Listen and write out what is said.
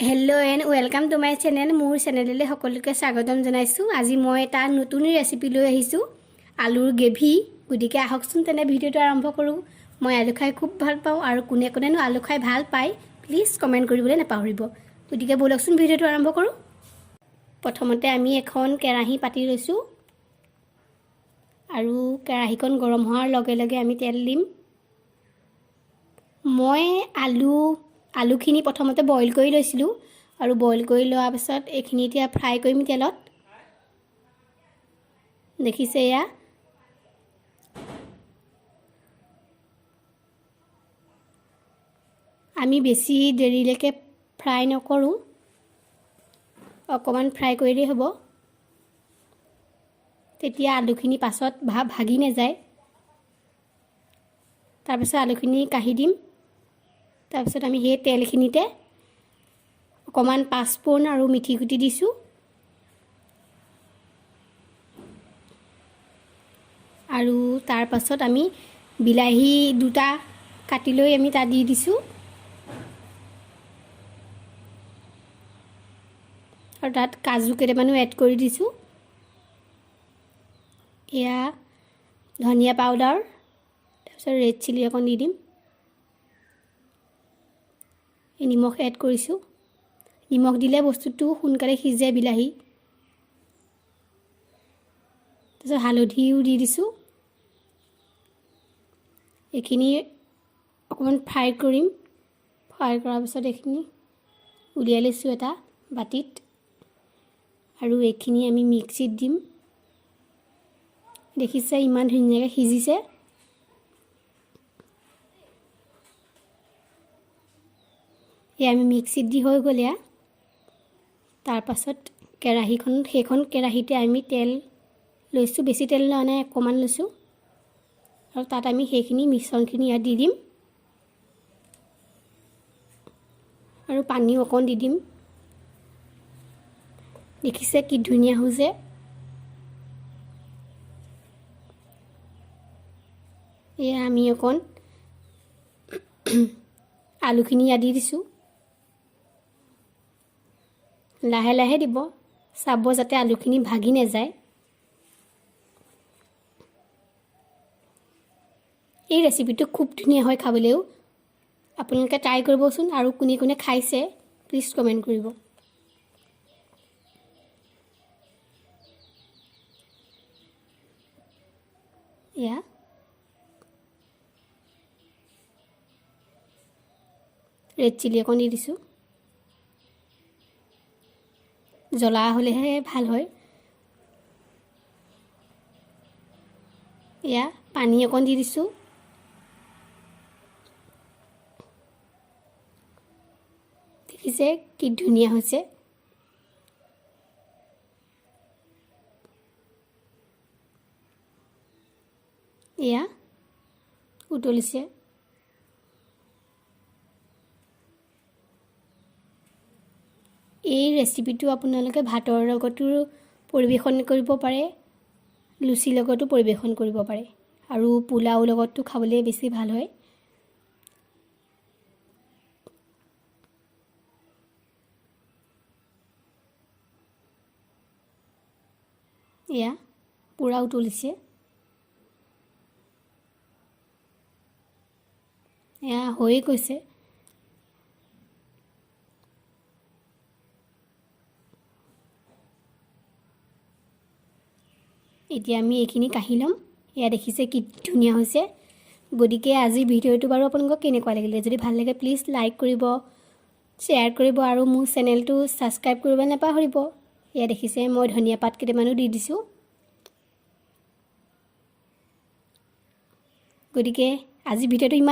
Hello and welcome to my channel मोर चैनेलले সকলোকে স্বাগতম জনাইছো। আজি মই এটা নতুন ৰেচিপি লৈ আহিছো আলুৰ গ্ৰেভি। গতিকে আহকচোন তেনে ভিডিওটো আৰম্ভ কৰো। মই আলু খাই খুব ভাল পাওঁ আৰু কোনে কোনেনো আলু খাই ভাল পায় প্লিজ কমেন্ট কৰিবলৈ নাপাহৰিব। গতিকে বলকচোন ভিডিওটো আৰম্ভ কৰো। প্ৰথমতে আমি এখন কেৰাহী পাতি লৈছো আৰু কেৰাহীখন গৰম হোৱাৰ লগে লগে আমি তেল দিম। মই আলুখিনি প্ৰথমতে বইল কৰি লৈছিলো আৰু বইল কৰি লোৱাৰ পিছত এইখিনি এতিয়া ফ্ৰাই কৰিম তেলত। দেখিছে এয়া আমি বেছি দেৰিলৈকে ফ্ৰাই নকৰো, অকমান ফ্ৰাই কৰিলেই হ'ব, তেতিয়া আলুখিনি পাছত ভাগি নাযায়। তাৰপিছত আলুখিনি কাঢ়ি দিম। তাৰপিছত আমি সেই তেলখিনিতে অকমান পাঁচফোৰণ আৰু মিঠি গুটি দিছো আৰু তাৰ পাছত আমি বিলাহী দুটা কাটি লৈ আমি তাত দি দিছো আৰু তাত কাজু কেইটামানো এড কৰি দিছো। এয়া ধনিয়া পাউডাৰ, তাৰপিছত ৰেড চিলি অকণ দি দিম। নিমখ এড কৰিছো। নিমখ দিলে বস্তুটো সোনকালে সিজে বিলাহী। তাৰপিছত হালধিও দি দিছো। এইখিনি অকমান ফ্ৰাই কৰিম। ফ্ৰাই কৰাৰ পিছত এইখিনি উলিয়াই লৈছো এটা বাটিত আৰু এইখিনি আমি মিক্সিত দিম। দেখিছে ইমান ধুনীয়াকৈ সিজিছে। আমি মিক্সিত দি হৈ গ'ল। তাৰ পাছত সেইখন কেৰাহীতে আমি তেল লৈছো, বেছি তেল লোৱা নাই, অকমান লৈছো আৰু তাত আমি সেইখিনি মিশ্ৰণখিনি ইয়াত দি দিম আৰু পানী অকণ দি দিম। দেখিছে কি ধুনীয়া হৈছে। এয়া আমি অকণ আলুখিনি ইয়াত দি দিছো। লাহে লাহে দিব, চাব যাতে আলুখিনি ভাগি নাযায়। এই ৰেচিপিটো খুব ধুনীয়া হয় খাবলৈও। আপোনালোকে ট্ৰাই কৰিবচোন আৰু কোনে কোনে খাইছে প্লিজ কমেন্ট কৰিব। এয়া ৰেড চিলি অকণ দি দিছো। জ্বলা হ'লেহে ভাল হয়। এয়া পানী অকণ দি দিছো। দেখিছে কি ধুনীয়া হৈছে। এয়া উতলিছে। এই ৰেচিপিটো আপোনালোকে ভাতৰ লগতো পৰিৱেশন কৰিব পাৰে, লুচিৰ লগতো পৰিৱেশন কৰিব পাৰে আৰু পোলাও লগতো খাবলৈ বেছি ভাল হয়। এয়া পুৰা উতলিছে। এয়া হৈ গৈছে। এতিয়া আমি এইখিনি কাঢ়ি ল'ম। এয়া দেখিছে কি ধুনীয়া হৈছে। গতিকে আজিৰ ভিডিঅ'টো বাৰু আপোনালোকক কেনেকুৱা লাগিলে, যদি ভাল লাগে প্লিজ লাইক কৰিব, শ্বেয়াৰ কৰিব আৰু মোৰ চেনেলটো ছাবস্ক্ৰাইব কৰিব নাপাহৰিব। এয়া দেখিছে মই ধনিয়া পাত কেইটামানো দি দিছো। গতিকে আজিৰ ভিডিঅ'টো ইমান